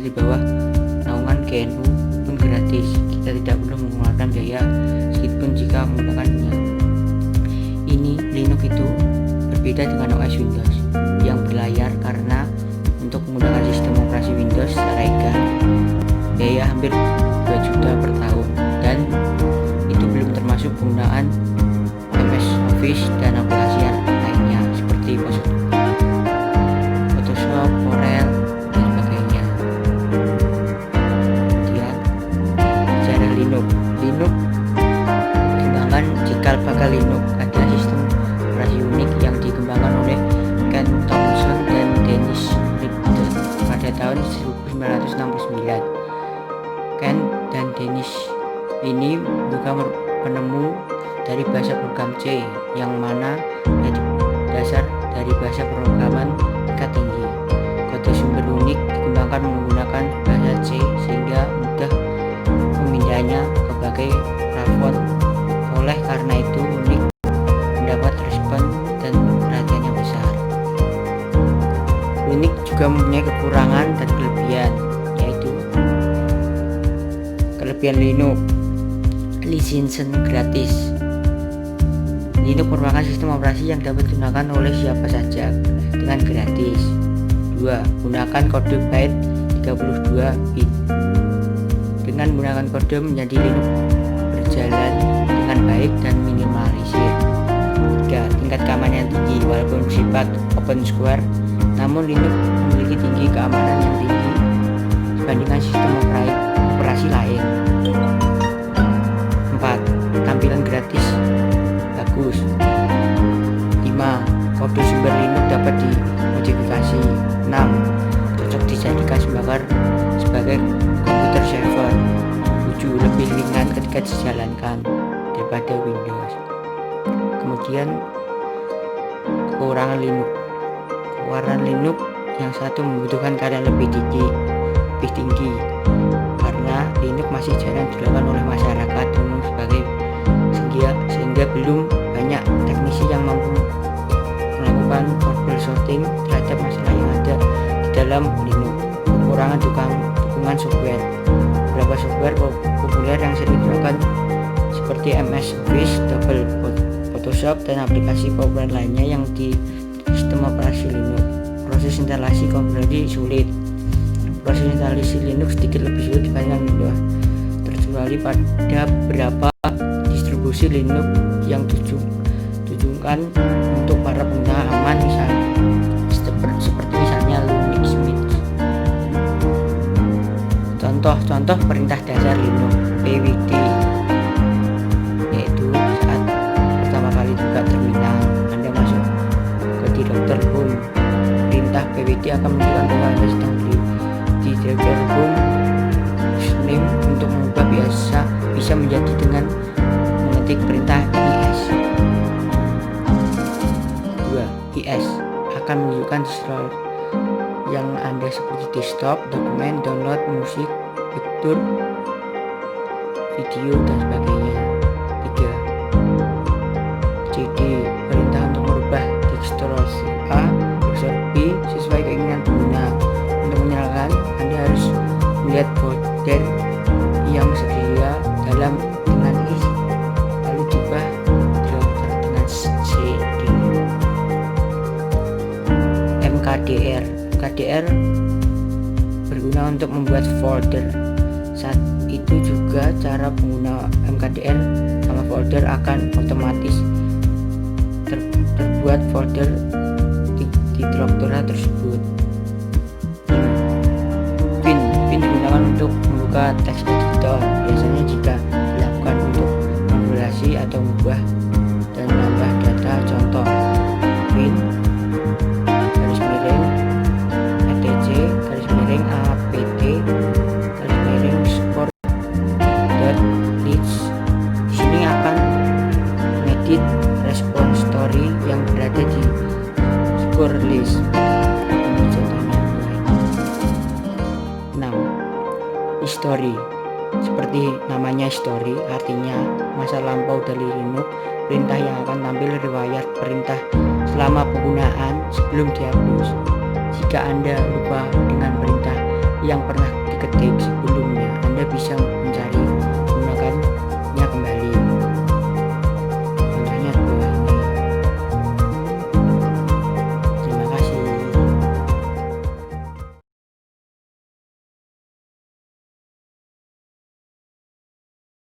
di bawah naungan GNU pun gratis. Kita tidak perlu mengeluarkan biaya sedikitpun jika menggunakannya. Ini Linux itu berbeda dengan OS Windows yang berlayar, karena untuk menggunakan sistem operasi Windows secara legal biaya hampir 2 juta per tahun, dan itu belum termasuk penggunaan MS Office dan aplikasi lainnya seperti Photoshop, Corel, dan sebagainya. Kemudian cara Linux dikembangkan cikal bakal Linux adalah sistem operasi unik yang dikembangkan oleh Ken Thompson dan Dennis Lipton pada tahun 1969. Ken dan Dennis ini bukan penemu dari bahasa program C, yang mana menjadi dasar dari bahasa programan tingkat tinggi. Kode sumber unik dikembangkan menggunakan bahasa C sehingga mudah memindahnya ke berbagai plafon. Oleh karena itu unik mendapat respon dan perhatian yang besar. Unik juga mempunyai kekurangan dan kelebihan, yaitu kelebihan Linux: lisensi gratis. Linux merupakan sistem operasi yang dapat digunakan oleh siapa saja dengan gratis. 2. Gunakan kode byte 32 bit. Dengan menggunakan kode menjadi Linux berjalan dengan baik dan minimalisir. 3. Tingkat keamanan yang tinggi. Walaupun bersifat open source, namun Linux memiliki tinggi keamanan yang tinggi dibandingkan sistem operasi lain. 4. Tampilan gratis bagus. 5. Kode sumber Linux dapat dimodifikasi. 6. Cocok dijadikan sebagai komputer server. 7. Lebih ringan ketika dijalankan daripada Windows. Kemudian kekurangan Linux. Kekurangan Linux yang satu membutuhkan keadaan lebih tinggi karena Linux masih jarang digunakan oleh masyarakat umum sehingga belum banyak teknisi yang mampu melakukan troubleshooting terhadap masalah yang ada di dalam Linux. Kekurangan dukungan software. Beberapa software populer yang sering digunakan seperti MS Office, Double Photoshop, dan aplikasi populer lainnya yang di sistem operasi Linux. Proses instalasi komputer sulit. Proses instalasi Linux sedikit lebih sulit dibandingkan Windows, terkecuali pada beberapa distribusi Linux yang ditujukan untuk para pengguna aman, seperti misalnya Linux Mint. Contoh perintah dasar Linux pwd, yaitu saat pertama kali buka terminal Anda masuk ke directory home, perintah pwd akan menunjukkan bahwa Anda sedang di directory home name. Untuk mengubah bisa menjadi dengan mengetik perintah is. 2. is akan menunjukkan yang Anda seperti desktop, dokumen, download, musik, picture, video, dan sebagainya. 3. cd perintah untuk merubah teksturasi A, cursor B sesuai keinginan pengguna. Untuk menyalakan, Anda harus melihat folder yang tersedia dengan is, lalu diubah daftar dengan cd. mkdr berguna untuk membuat folder. Saat itu juga cara pengguna mkdr sama folder akan otomatis terbuat folder di direktorat tersebut. Pin digunakan untuk membuka teks editor, biasanya jika dilakukan untuk manipulasi atau mengubah dan menambah data. Contoh: pin garis miring etc garis miring apt garis miring support dot list. Di sini akan mengedit response story yang berada di score list. Ini contohnya. 6. History. Seperti namanya history, artinya masa lampau dari Linux. Perintah yang akan tampil riwayat perintah selama penggunaan sebelum dihapus. Jika Anda lupa dengan perintah yang pernah diketik sebelumnya, Anda bisa mencari